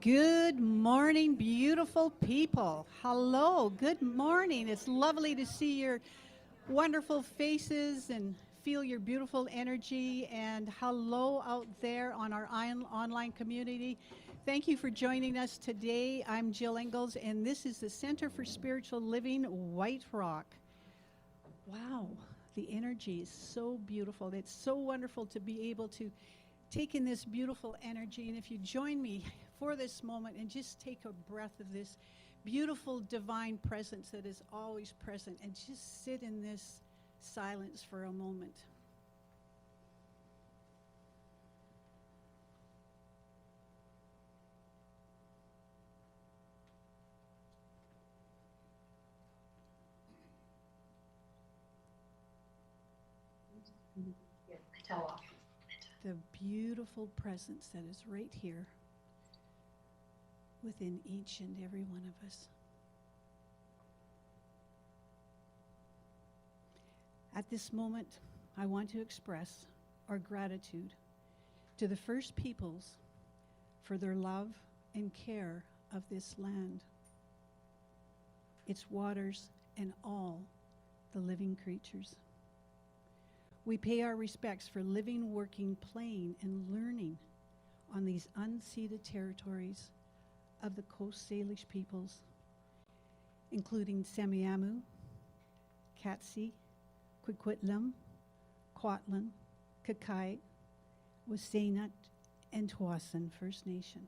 Good morning, beautiful people. Hello, good morning. It's lovely to see your wonderful faces and feel your beautiful energy. And hello out there on our online community. Thank you for joining us today. I'm Jill Ingalls, and this is the Center for Spiritual Living, White Rock. Wow, the energy is so beautiful. It's so wonderful to be able to take in this beautiful energy. And if you join me for this moment and just take a breath of this beautiful divine presence that is always present, and just sit in this silence for a moment. The beautiful presence that is right here within each and every one of us. At this moment, I want to express our gratitude to the First Peoples for their love and care of this land, its waters, and all the living creatures. We pay our respects for living, working, playing, and learning on these unceded territories of the Coast Salish peoples, including Semiahmoo, Katsi, Coquitlam, Kwantlen, Kakite, Wasanut, and Tawasan First Nation.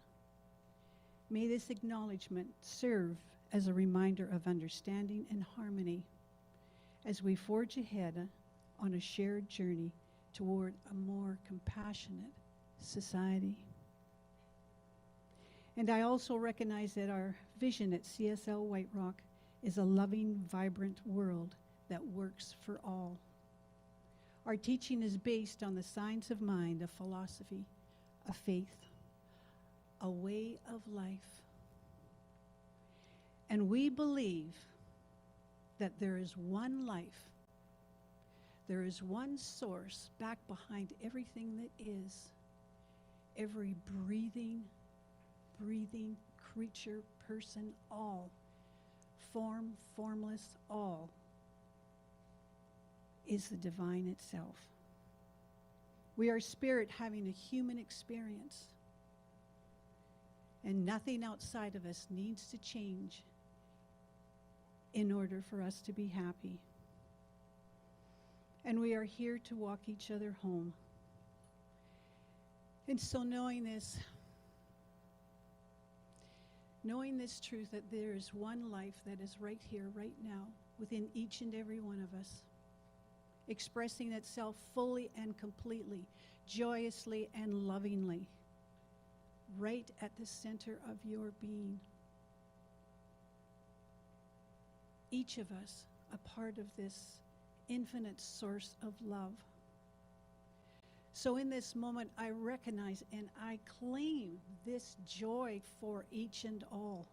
May this acknowledgement serve as a reminder of understanding and harmony as we forge ahead on a shared journey toward a more compassionate society. And I also recognize that our vision at CSL White Rock is a loving, vibrant world that works for all. Our teaching is based on the science of mind, a philosophy, a faith, a way of life. And we believe that there is one life, there is one source back behind everything that is, every breathing creature, person, all, form, formless, all, is the divine itself. We are spirit having a human experience, and nothing outside of us needs to change in order for us to be happy. And we are here to walk each other home. And so knowing this truth that there is one life that is right here, right now, within each and every one of us, expressing itself fully and completely, joyously and lovingly, right at the center of your being. Each of us a part of this infinite source of love. So in this moment, I recognize and I claim this joy for each and all.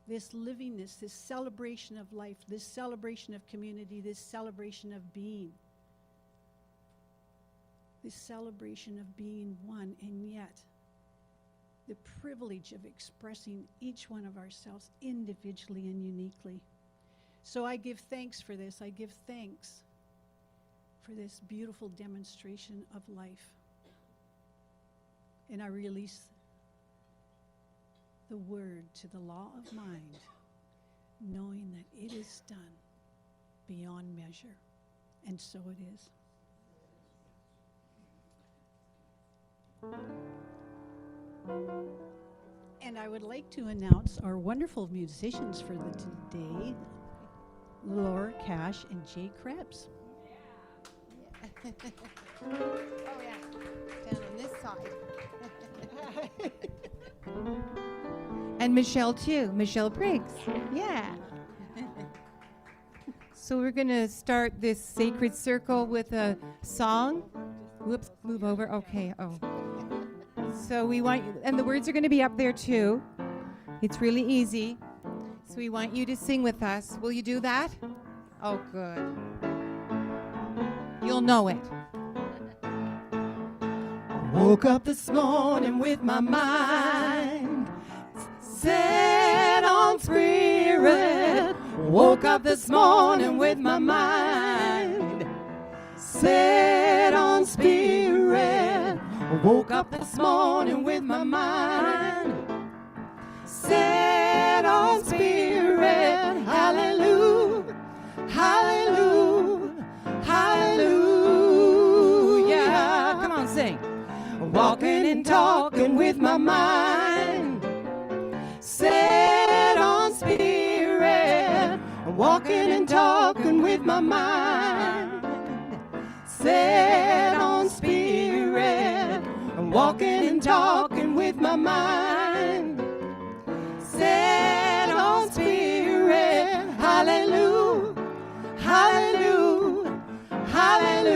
This livingness, this celebration of life, this celebration of community, this celebration of being. This celebration of being one, and yet the privilege of expressing each one of ourselves individually and uniquely. So I give thanks for this. I give thanks for this beautiful demonstration of life. And I release the word to the law of mind, knowing that it is done beyond measure. And so it is. And I would like to announce our wonderful musicians for today, Leora, Cashe, and Jaye Krebs. Oh yeah, down on this side. And Michelle too, Michelle Briggs. Yeah. So we're going to start this sacred circle with a song. Whoops, move over. Okay. Oh. So we want you, and the words are going to be up there too. It's really easy. So we want you to sing with us. Will you do that? Oh, good. You'll know it. Woke up this morning with my mind Set on spirit, woke up this morning with my mind. Set on spirit, woke up this morning with my mind. Set on spirit, hallelujah, hallelujah, hallelujah. Come on, sing. Walking and talking with my mind. Set on spirit, walking and talking with my mind. Set on spirit, walking and talking with my mind. Set on spirit, hallelujah, hallelujah, hallelujah.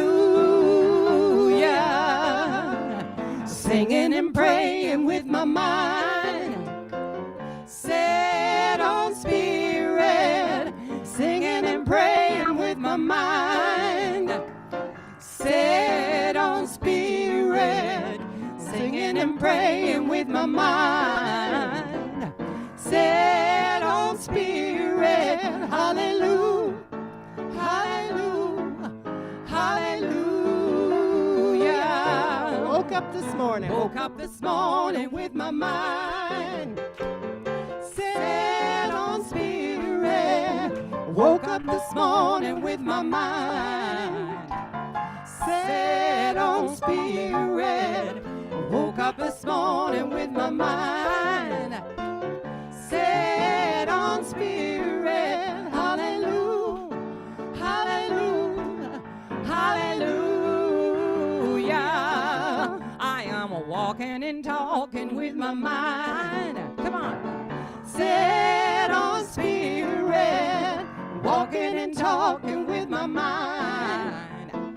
Singing and praying with my mind. Set on spirit, singing and praying with my mind. Set on spirit, singing and praying with my mind. Set on spirit, hallelujah, hallelujah, hallelujah. Woke up this morning. Woke up this morning with my mind. Set on spirit, woke up this morning with my mind. Set on spirit, woke up this morning with my mind. Set on spirit, hallelujah, hallelujah, hallelujah. I am walking and talking with my mind. Come on. Set on spirit, walking and talking with my mind.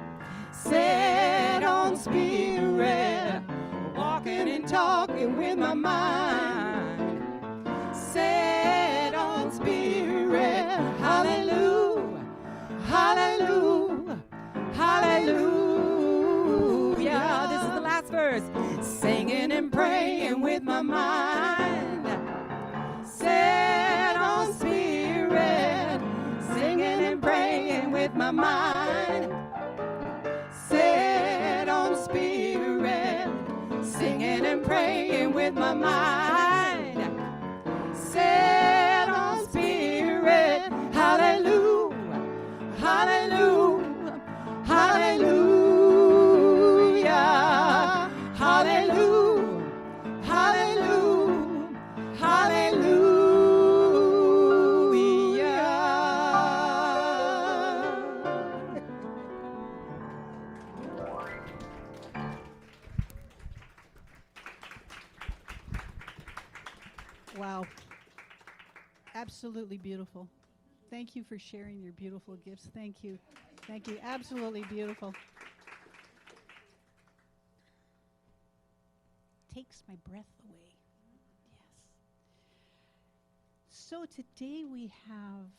Set on spirit, walking and talking with my mind. Set on spirit, hallelujah, hallelujah, hallelujah. This is the last verse. Singing and praying with my mind. Set on spirit, singing and praying with my mind. Set on spirit, singing and praying with my mind. Set on spirit, hallelujah, hallelujah, hallelujah, hallelujah, hallelujah, hallelujah. Wow. Absolutely beautiful. Thank you for sharing your beautiful gifts. Thank you. Thank you. Absolutely beautiful. Takes my breath away. Yes. So today we have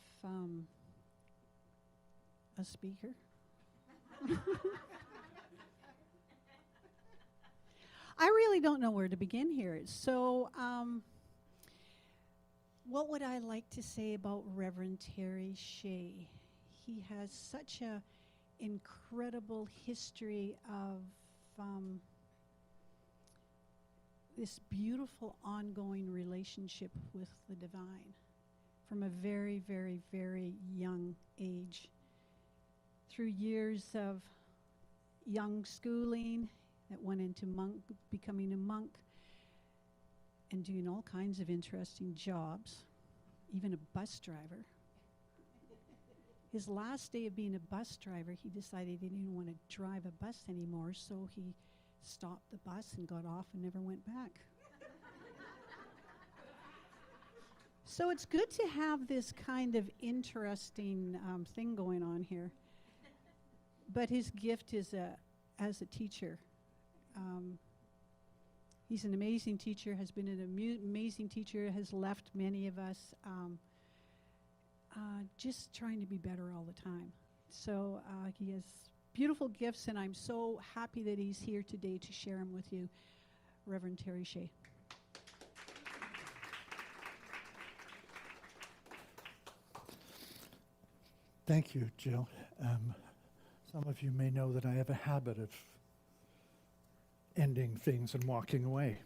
a speaker. I really don't know where to begin here. So, what would I like to say about Reverend Terry Shea? He has such a incredible history of this beautiful ongoing relationship with the divine from a very, very, very young age. Through years of young schooling that went into becoming a monk, and doing all kinds of interesting jobs, even a bus driver. His last day of being a bus driver, he decided he didn't want to drive a bus anymore, so he stopped the bus and got off and never went back. So it's good to have this kind of interesting thing going on here. But his gift is as a teacher. He's an amazing teacher, has been an amazing teacher, has left many of us just trying to be better all the time. So he has beautiful gifts, and I'm so happy that he's here today to share them with you. Reverend Terry Shea. Thank you, Jill. Some of you may know that I have a habit of ending things and walking away.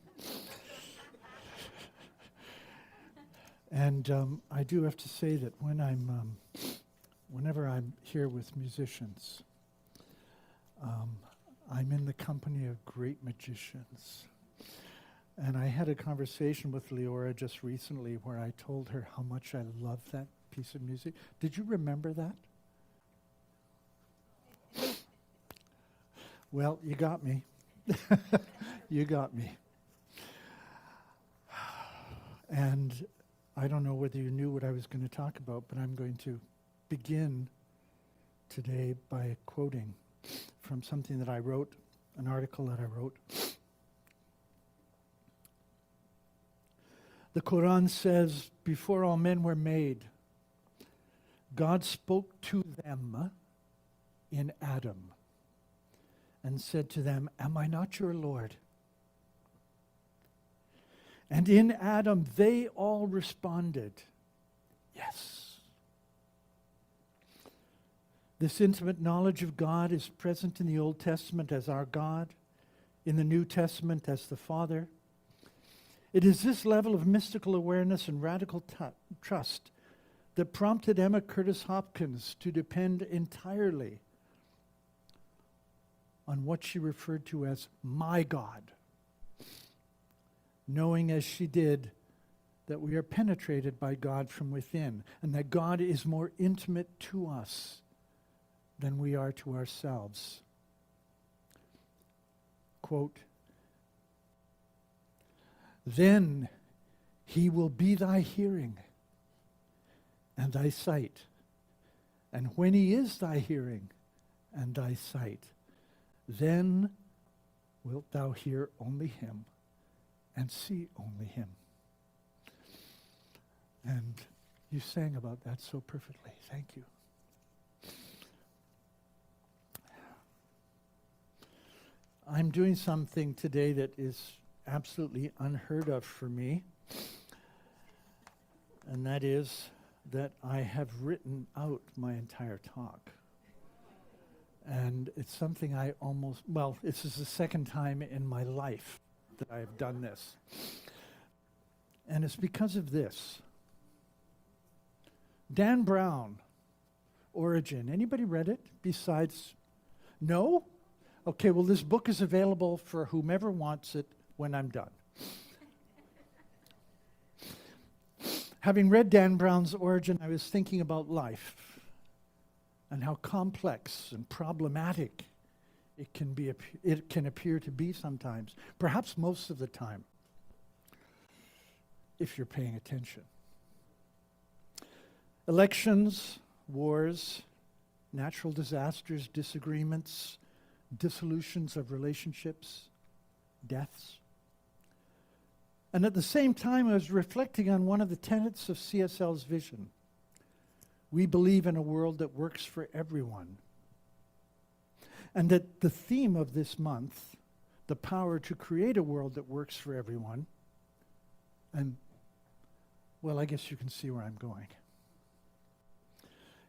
And I do have to say that whenever I'm here with musicians, I'm in the company of great magicians. And I had a conversation with Leora just recently where I told her how much I love that piece of music. Did you remember that? Well, you got me. You got me. And I don't know whether you knew what I was going to talk about, but I'm going to begin today by quoting from something that I wrote, an article that I wrote. The Quran says, before all men were made, God spoke to them in Adam and said to them, am I not your Lord? And in Adam, they all responded, yes. This intimate knowledge of God is present in the Old Testament as our God, in the New Testament as the Father. It is this level of mystical awareness and radical trust that prompted Emma Curtis Hopkins to depend entirely on what she referred to as my God, knowing as she did that we are penetrated by God from within, and that God is more intimate to us than we are to ourselves. Quote, then he will be thy hearing and thy sight. And when he is thy hearing and thy sight, then wilt thou hear only him and see only him. And you sang about that so perfectly. Thank you. I'm doing something today that is absolutely unheard of for me, and that is that I have written out my entire talk. And it's something this is the second time in my life that I have done this. And it's because of this. Dan Brown, Origin. Anybody read it besides? No? Okay, well, this book is available for whomever wants it when I'm done. Having read Dan Brown's Origin, I was thinking about life and how complex and problematic it can appear to be sometimes, perhaps most of the time, if you're paying attention. Elections, wars, natural disasters, disagreements, dissolutions of relationships, deaths. And at the same time, I was reflecting on one of the tenets of CSL's vision. We believe in a world that works for everyone. And that the theme of this month, the power to create a world that works for everyone, and, well, I guess you can see where I'm going.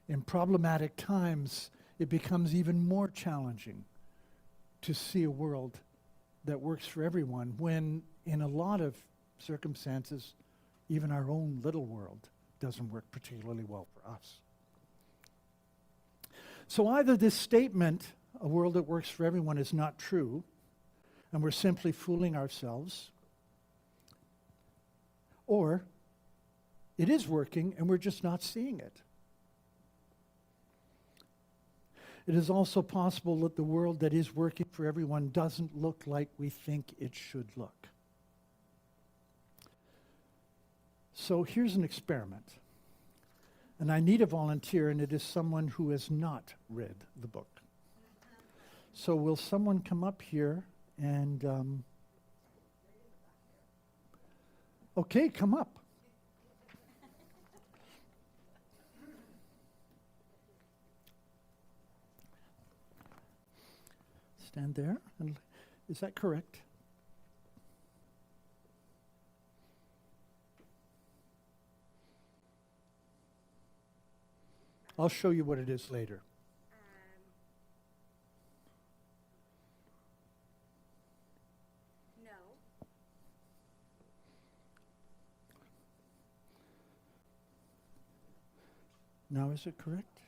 In problematic times, it becomes even more challenging to see a world that works for everyone when, in a lot of circumstances, even our own little world doesn't work particularly well for us. So either this statement, a world that works for everyone, is not true, and we're simply fooling ourselves, or it is working and we're just not seeing it. It is also possible that the world that is working for everyone doesn't look like we think it should look. So here's an experiment. And I need a volunteer, and it is someone who has not read the book. So will someone come up here and... okay, come up. Stand there. And is that correct? I'll show you what it is later. No. Now, is it correct?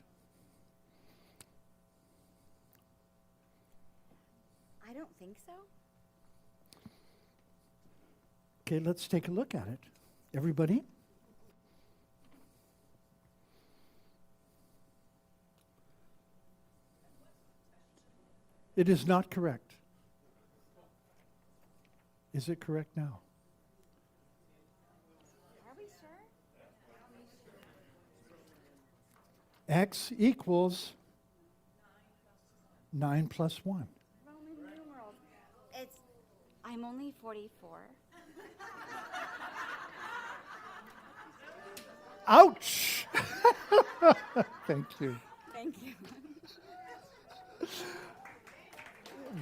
I don't think so. Okay, let's take a look at it. Everybody? It is not correct. Is it correct now? Are we sure? X equals 9 plus 1. Roman numerals. I'm only 44. Ouch! Thank you. Thank you.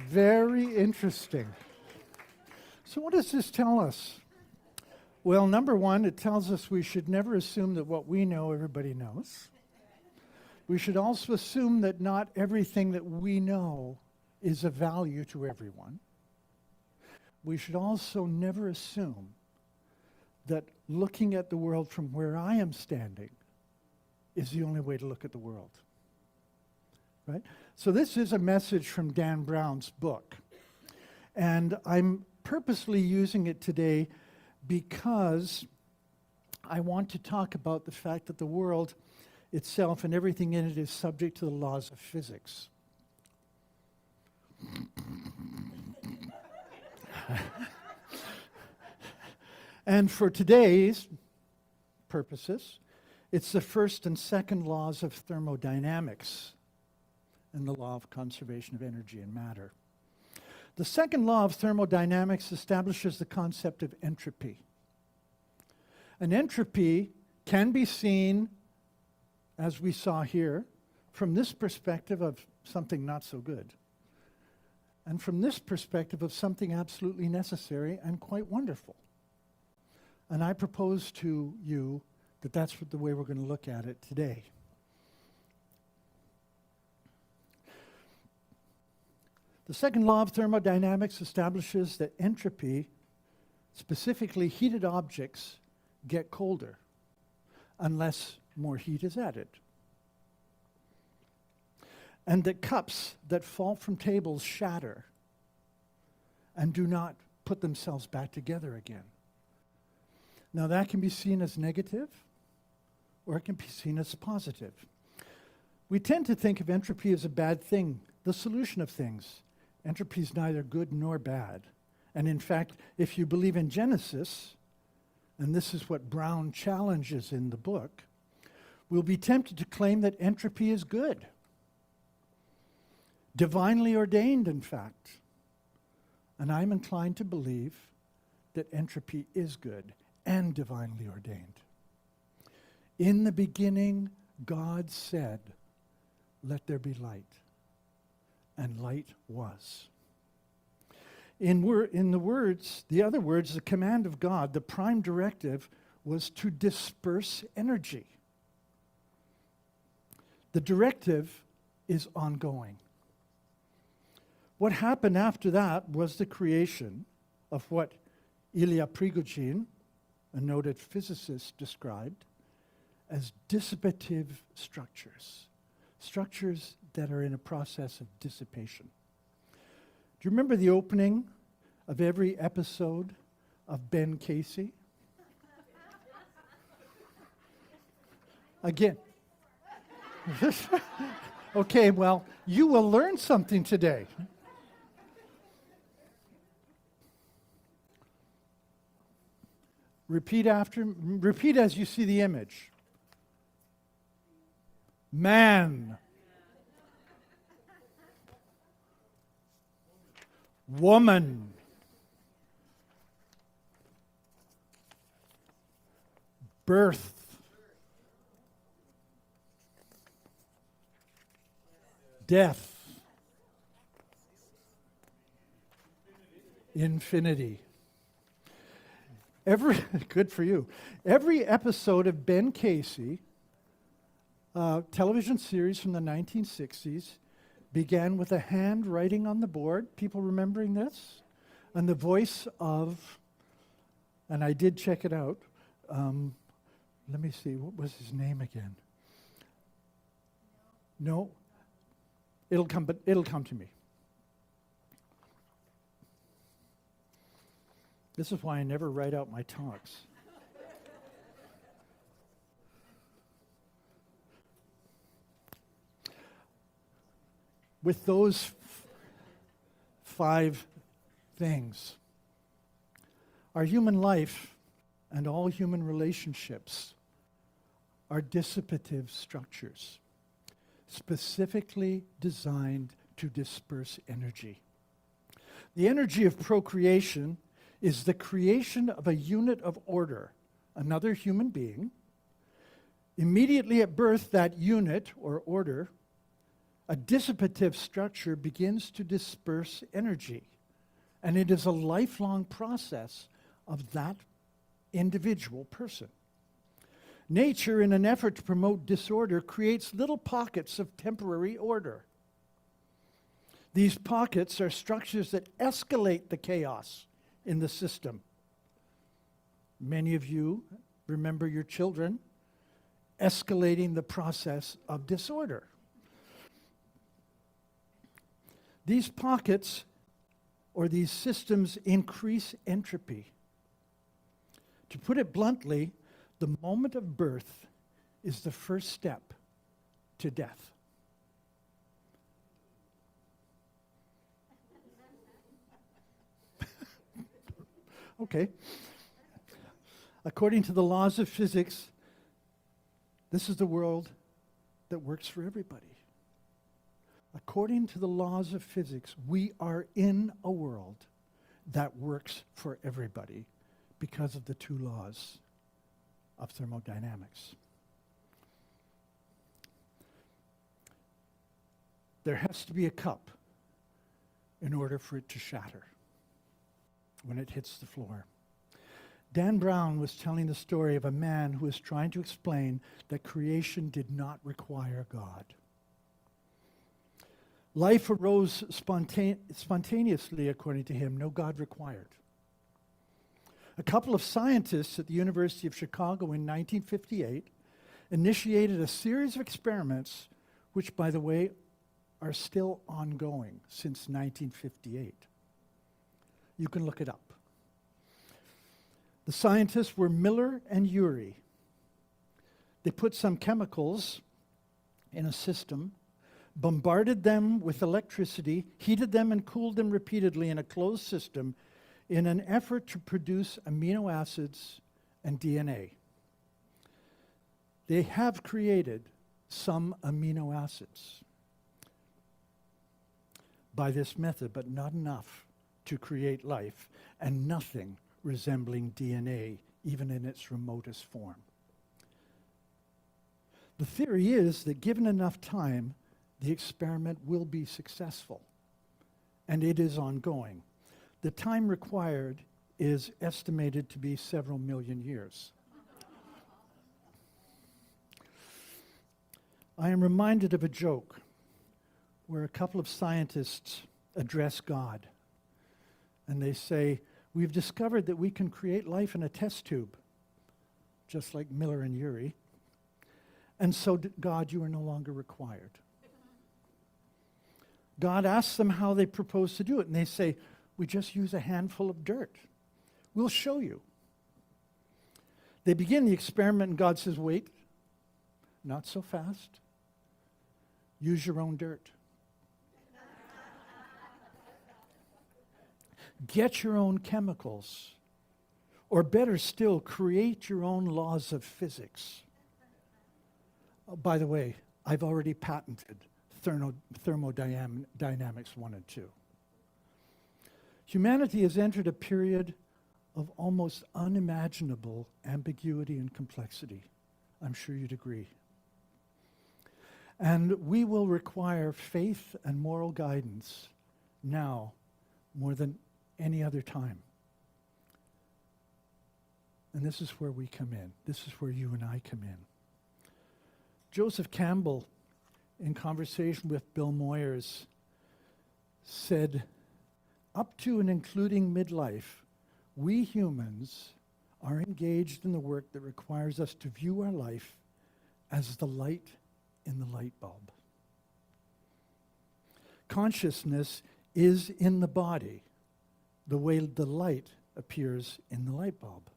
Very interesting. So what does this tell us? Well, number one, it tells us we should never assume that what we know, everybody knows. We should also assume that not everything that we know is of value to everyone. We should also never assume that looking at the world from where I am standing is the only way to look at the world. Right? So this is a message from Dan Brown's book. And I'm purposely using it today because I want to talk about the fact that the world itself and everything in it is subject to the laws of physics. And for today's purposes, it's the first and second laws of thermodynamics and the law of conservation of energy and matter. The second law of thermodynamics establishes the concept of entropy. An entropy can be seen, as we saw here, from this perspective of something not so good, and from this perspective of something absolutely necessary and quite wonderful. And I propose to you that that's the way we're going to look at it today. The second law of thermodynamics establishes that entropy, specifically heated objects, get colder unless more heat is added. And that cups that fall from tables shatter and do not put themselves back together again. Now that can be seen as negative, or it can be seen as positive. We tend to think of entropy as a bad thing, the solution of things. Entropy is neither good nor bad. And in fact, if you believe in Genesis, and this is what Brown challenges in the book, we'll be tempted to claim that entropy is good. Divinely ordained, in fact. And I'm inclined to believe that entropy is good and divinely ordained. In the beginning, God said, "Let there be light." And light was. In the other words, the command of God, the prime directive, was to disperse energy. The directive is ongoing. What happened after that was the creation of what Ilya Prigogine, a noted physicist, described as dissipative structures. Structures that are in a process of dissipation. Do you remember the opening of every episode of Ben Casey? Again. Okay, well, you will learn something today. Repeat as you see the image. Man. Woman. Birth. Death. Infinity. Good for you. Every episode of Ben Casey television series from the 1960s began with a hand writing on the board. People remembering this? And the voice of, and I did check it out. Let me see, what was his name again? No? It'll come to me. This is why I never write out my talks. With those 5 things, our human life and all human relationships are dissipative structures, specifically designed to disperse energy. The energy of procreation is the creation of a unit of order, another human being. Immediately at birth, that unit or order, a dissipative structure, begins to disperse energy. And it is a lifelong process of that individual person. Nature, in an effort to promote disorder, creates little pockets of temporary order. These pockets are structures that escalate the chaos in the system. Many of you remember your children escalating the process of disorder. These pockets or these systems increase entropy. To put it bluntly, the moment of birth is the first step to death. Okay. According to the laws of physics, this is the world that works for everybody. According to the laws of physics, we are in a world that works for everybody because of the 2 laws of thermodynamics. There has to be a cup in order for it to shatter when it hits the floor. Dan Brown was telling the story of a man who was trying to explain that creation did not require God. Life arose spontaneously, according to him, no God required. A couple of scientists at the University of Chicago in 1958 initiated a series of experiments, which, by the way, are still ongoing since 1958. You can look it up. The scientists were Miller and Urey. They put some chemicals in a system, bombarded them with electricity, heated them and cooled them repeatedly in a closed system in an effort to produce amino acids and DNA. They have created some amino acids by this method, but not enough to create life, and nothing resembling DNA, even in its remotest form. The theory is that given enough time, the experiment will be successful, and it is ongoing. The time required is estimated to be several million years. I am reminded of a joke where a couple of scientists address God, and they say, "We've discovered that we can create life in a test tube," just like Miller and Urey, "and so, God, you are no longer required." God asks them how they propose to do it, and they say, "We just use a handful of dirt. We'll show you." They begin the experiment, and God says, "Wait, not so fast. Use your own dirt. Get your own chemicals, or better still, create your own laws of physics." Oh, by the way, I've already patented thermodynamics 1 and 2. Humanity has entered a period of almost unimaginable ambiguity and complexity. I'm sure you'd agree. And we will require faith and moral guidance now more than any other time. And this is where we come in. This is where you and I come in. Joseph Campbell, in conversation with Bill Moyers, said, up to and including midlife, we humans are engaged in the work that requires us to view our life as the light in the light bulb. Consciousness is in the body, the way the light appears in the light bulb.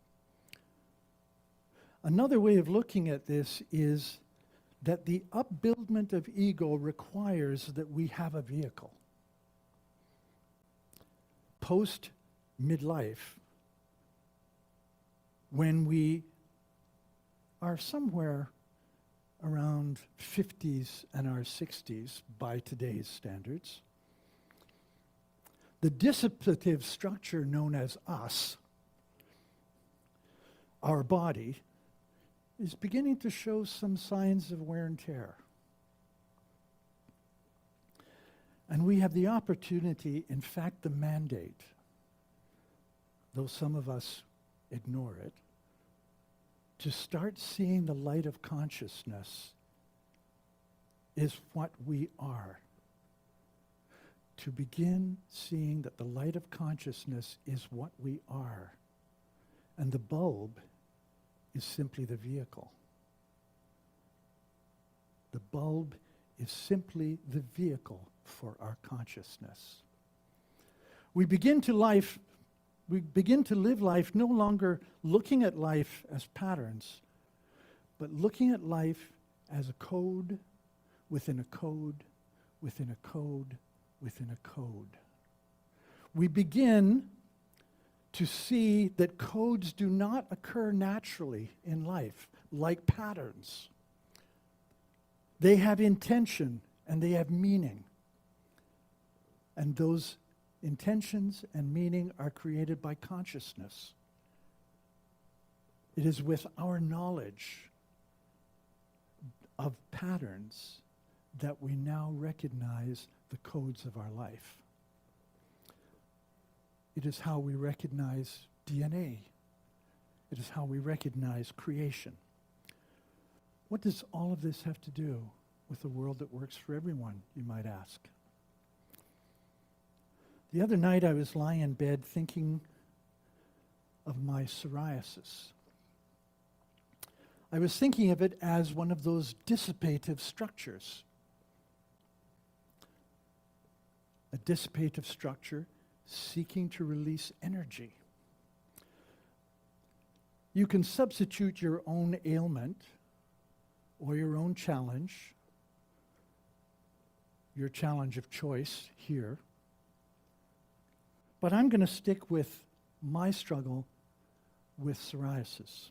Another way of looking at this is that the upbuildment of ego requires that we have a vehicle. Post midlife, when we are somewhere around 50s and our 60s by today's standards, the dissipative structure known as us, our body, is beginning to show some signs of wear and tear. And we have the opportunity, in fact the mandate, though some of us ignore it, to start seeing the light of consciousness is what we are. To begin seeing that the light of consciousness is what we are. And the bulb is simply the vehicle. The bulb is simply the vehicle for our consciousness. We begin to live life no longer looking at life as patterns, but looking at life as a code within a code within a code within a code. We begin to see that codes do not occur naturally in life like patterns. They have intention and they have meaning. And those intentions and meaning are created by consciousness. It is with our knowledge of patterns that we now recognize the codes of our life. It is how we recognize DNA. It is how we recognize creation. What does all of this have to do with a world that works for everyone, you might ask? The other night I was lying in bed thinking of my psoriasis. I was thinking of it as one of those dissipative structures. A dissipative structure seeking to release energy. You can substitute your own ailment or your own challenge, your challenge of choice here. But I'm going to stick with my struggle with psoriasis.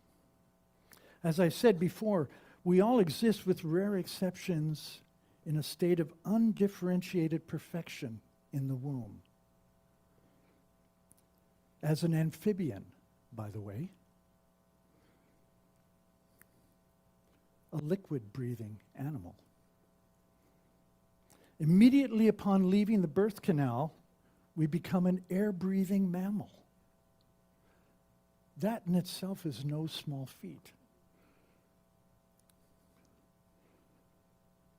As I said before, we all exist with rare exceptions in a state of undifferentiated perfection in the womb. As an amphibian, by the way, a liquid-breathing animal. Immediately upon leaving the birth canal, we become an air-breathing mammal. That in itself is no small feat.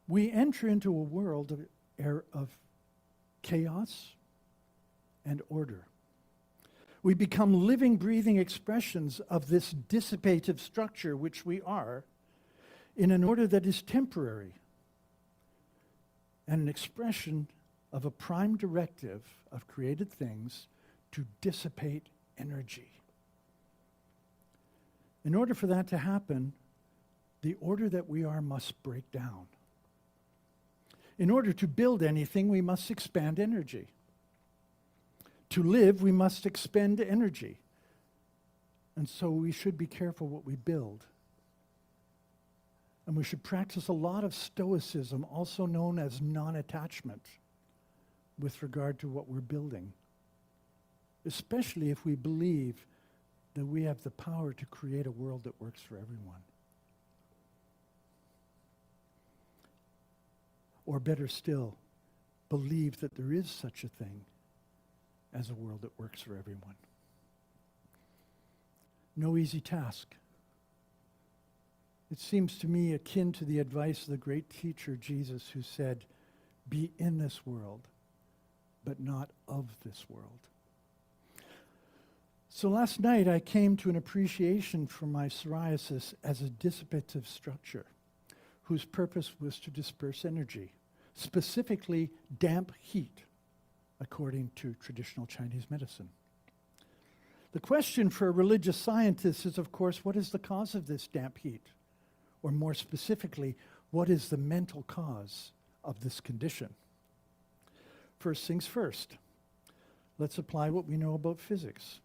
We enter into a world of chaos and order. We become living, breathing expressions of this dissipative structure which we are, in an order that is temporary and an expression of a prime directive of created things to dissipate energy. In order for that to happen, the order that we are must break down. In order to build anything, we must expand energy. To live, we must expend energy. And so we should be careful what we build. And we should practice a lot of stoicism, also known as non-attachment, with regard to what we're building. Especially if we believe that we have the power to create a world that works for everyone. Or better still, believe that there is such a thing as a world that works for everyone. No easy task. It seems to me akin to the advice of the great teacher Jesus, who said, "Be in this world, but not of this world." So last night I came to an appreciation for my psoriasis as a dissipative structure whose purpose was to disperse energy, specifically damp heat, according to traditional Chinese medicine. The question for a religious scientist is, of course, what is the cause of this damp heat? Or more specifically, what is the mental cause of this condition? First things first, let's apply what we know about physics.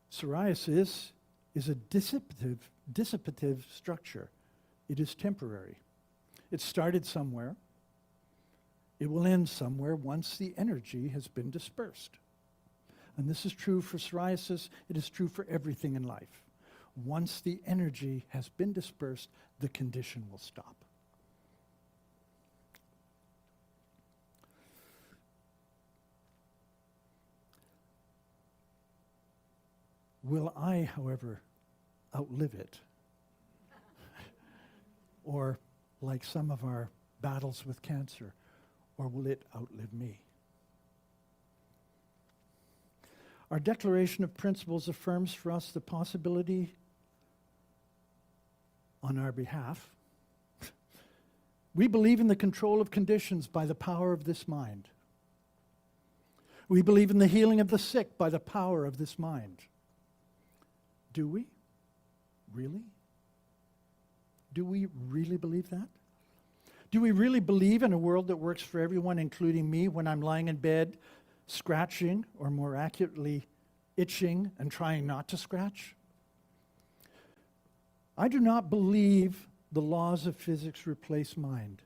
Psoriasis is a dissipative structure. It is temporary. It started somewhere. It will end somewhere once the energy has been dispersed. And this is true for psoriasis. It is true for everything in life. Once the energy has been dispersed, the condition will stop. Will I, however, outlive it? Or, like some of our battles with cancer, or will it outlive me? Our Declaration of Principles affirms for us the possibility on our behalf. We believe in the control of conditions by the power of this mind. We believe in the healing of the sick by the power of this mind. Do we? Really? Do we really believe that? Do we really believe in a world that works for everyone, including me, when I'm lying in bed, scratching, or more accurately, itching and trying not to scratch? I do not believe the laws of physics replace mind.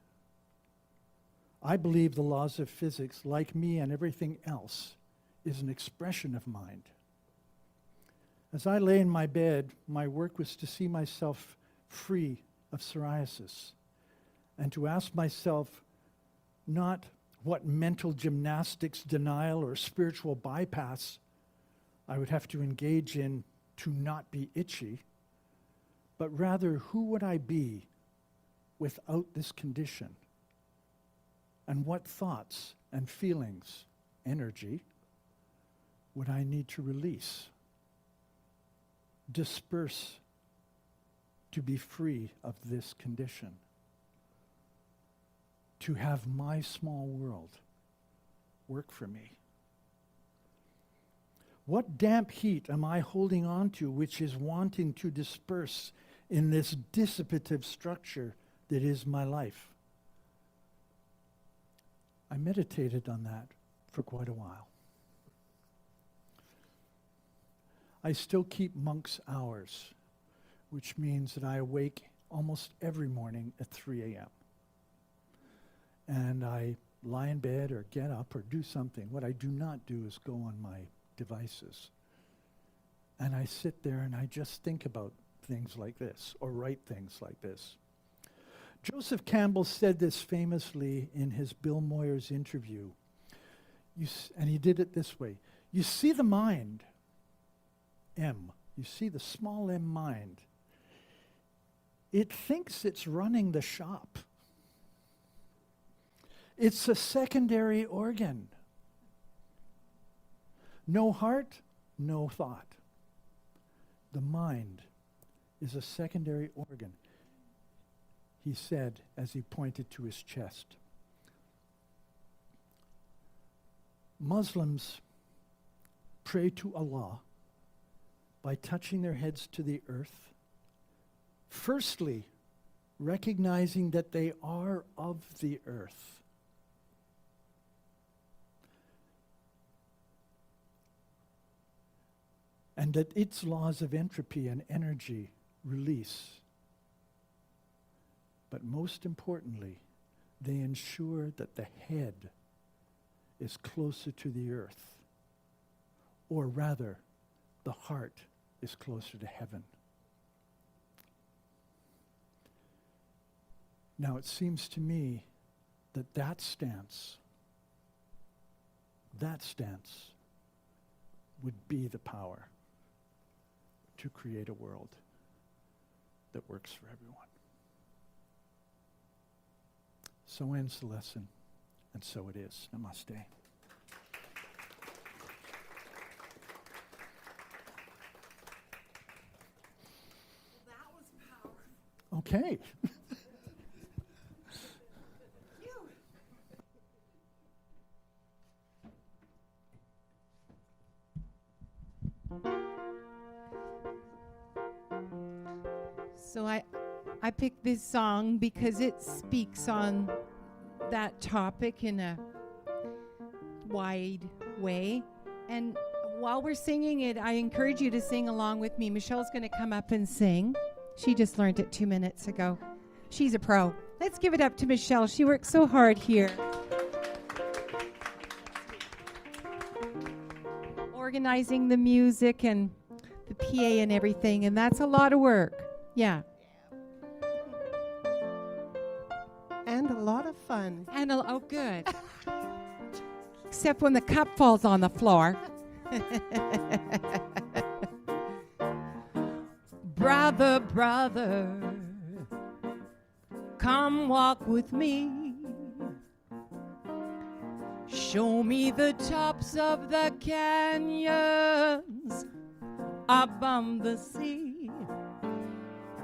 I believe the laws of physics, like me and everything else, is an expression of mind. As I lay in my bed, my work was to see myself free of psoriasis and to ask myself not what mental gymnastics, denial, or spiritual bypass I would have to engage in to not be itchy, but rather, who would I be without this condition? And what thoughts and feelings, energy, would I need to release, disperse, to be free of this condition? To have my small world work for me? What damp heat am I holding on to which is wanting to disperse in this dissipative structure that is my life? I meditated on that for quite a while. I still keep monk's hours, which means that I awake almost every morning at 3 a.m. And I lie in bed or get up or do something. What I do not do is go on my devices. And I sit there and I just think about things like this, or write things like this. Joseph Campbell said this famously in his Bill Moyers interview. And he did it this way. You see the mind, M. You see the small m mind. It thinks it's running the shop. It's a secondary organ. No heart, no thought. The mind is a secondary organ, he said as he pointed to his chest. Muslims pray to Allah by touching their heads to the earth, firstly recognizing that they are of the earth. And that its laws of entropy and energy release. But most importantly, they ensure that the head is closer to the earth, or rather, the heart is closer to heaven. Now, it seems to me that that stance would be the power to create a world. that works for everyone. So ends the lesson, and so it is. Namaste. Okay. So I picked this song because it speaks on that topic in a wide way. And while we're singing it, I encourage you to sing along with me. Michelle's going to come up and sing. She just learned it 2 minutes ago. She's a pro. Let's give it up to Michelle. She worked so hard here. Organizing the music and the PA and everything, and that's a lot of work. Yeah. And a lot of fun. And oh, good. Except when the cup falls on the floor. Brother, brother, come walk with me. Show me the tops of the canyons above the sea,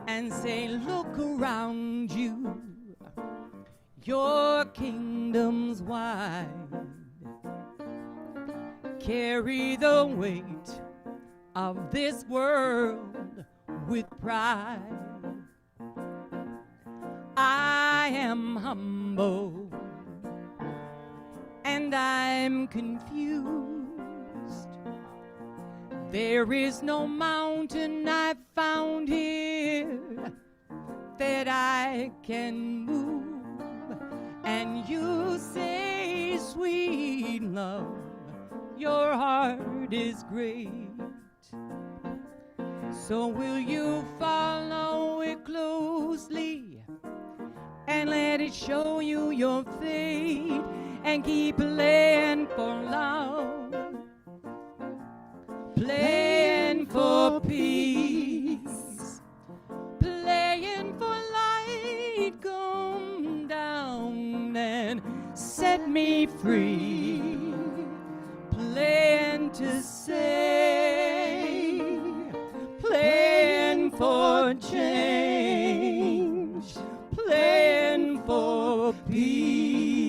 and say, look around you, your kingdom's wide. Carry the weight of this world with pride. I am humble and I'm confused. There is no mountain I've found here that I can move. And you say, sweet love, your heart is great. So will you follow it closely and let it show you your fate, and keep playing for love, playing for peace, playing for light, come down and set me free, playing to say, playing for change, playing for peace.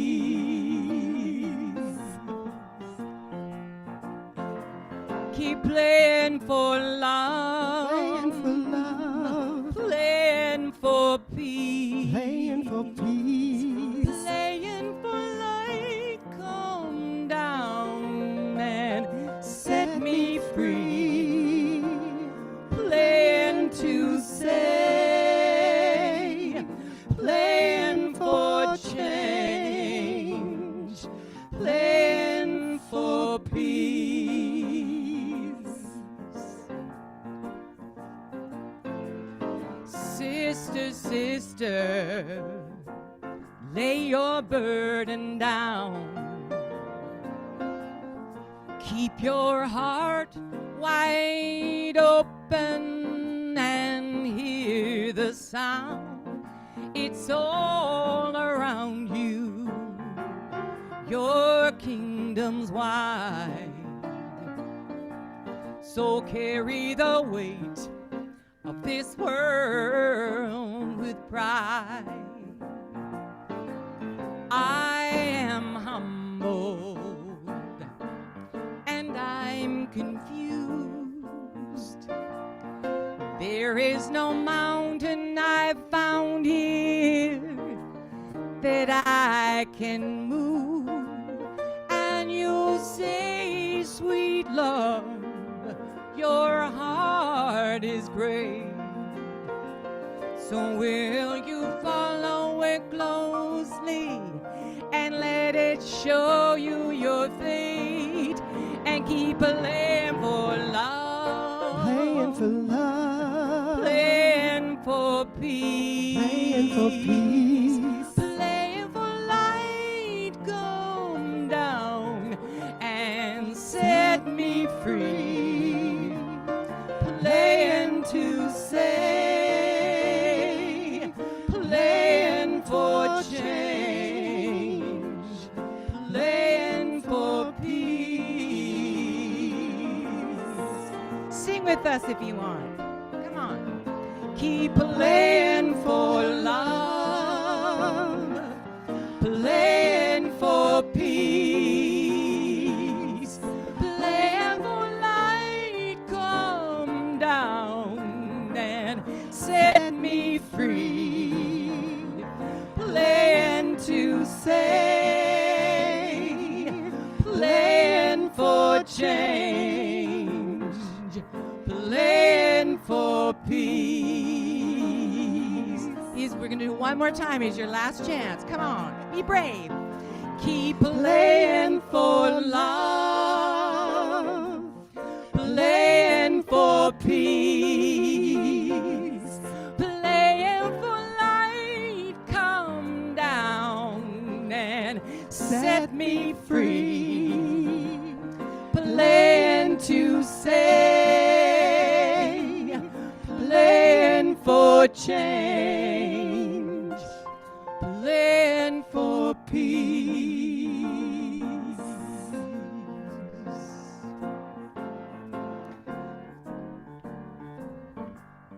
Keep playing for love, playing for peace, Playing for peace. playing for light, come down and set me free, playing to say, playing for change, playing for peace. Sister, sister, lay your burden down. Keep your heart wide open and hear the sound. It's all around you. Your kingdom's wide. So carry the weight of this world with pride. I am humbled and I'm confused. There is no mountain I've found here that I can move. And you say, sweet love, your heart is great. So will you follow it closely and let it show you your fate, and keep playing for love, Playing for love. playing for peace, Playing for peace. playing for light, come down and set me free, playing to say, with us if you want. Come on. Keep playing for love, playing for peace, playing for light come down and set me free, playing to save, playing for change, playing for peace. We're going to do one more time. Here's your last chance. Come on. Be brave. Keep playing for love, playing for peace, playing for light come down and set me free, playing to say, playing for change, playing for peace.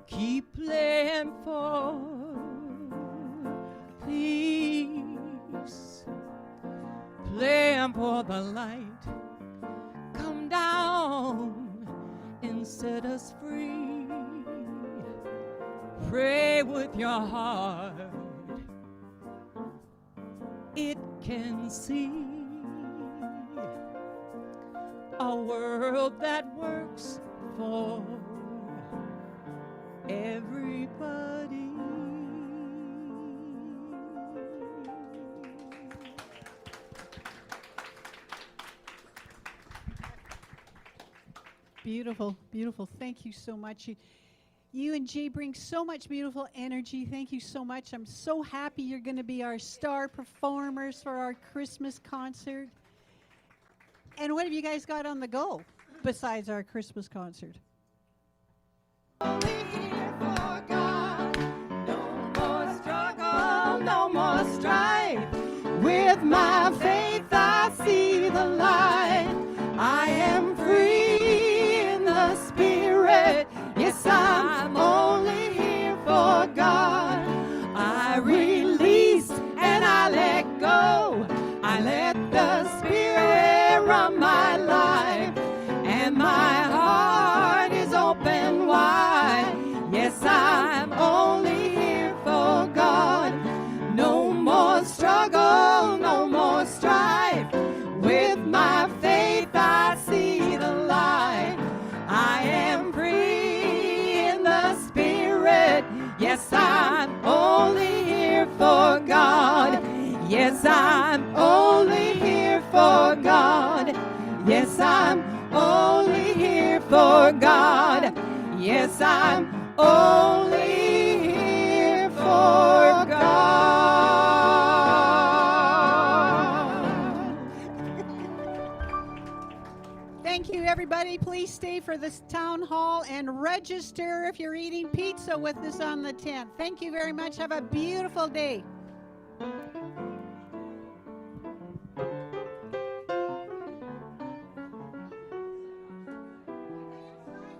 Keep playing for peace, playing for the light come down and set us free. Pray with your heart, it can see a world that works for everybody. Beautiful, beautiful. Thank you so much. You and Jay bring so much beautiful energy. Thank you so much. I'm so happy you're going to be our star performers for our Christmas concert. And what have you guys got on the go besides our Christmas concert? No more strife. With my faith I see the light. I am free in the spirit. Yes, I'm only here for God. I release and I let go. I let the spirit run my life. And my heart is open wide. Yes, I'm only here for God. No more struggle, no more strife. With my faith I see the light. I am free in the spirit. Yes, I'm only here for God. Yes, I'm only here for God. Yes, I'm only here for God. Yes, I'm only here for God. Thank you, everybody. Please stay for this town hall and register if you're eating pizza with us on the 10th. Thank you very much. Have a beautiful day.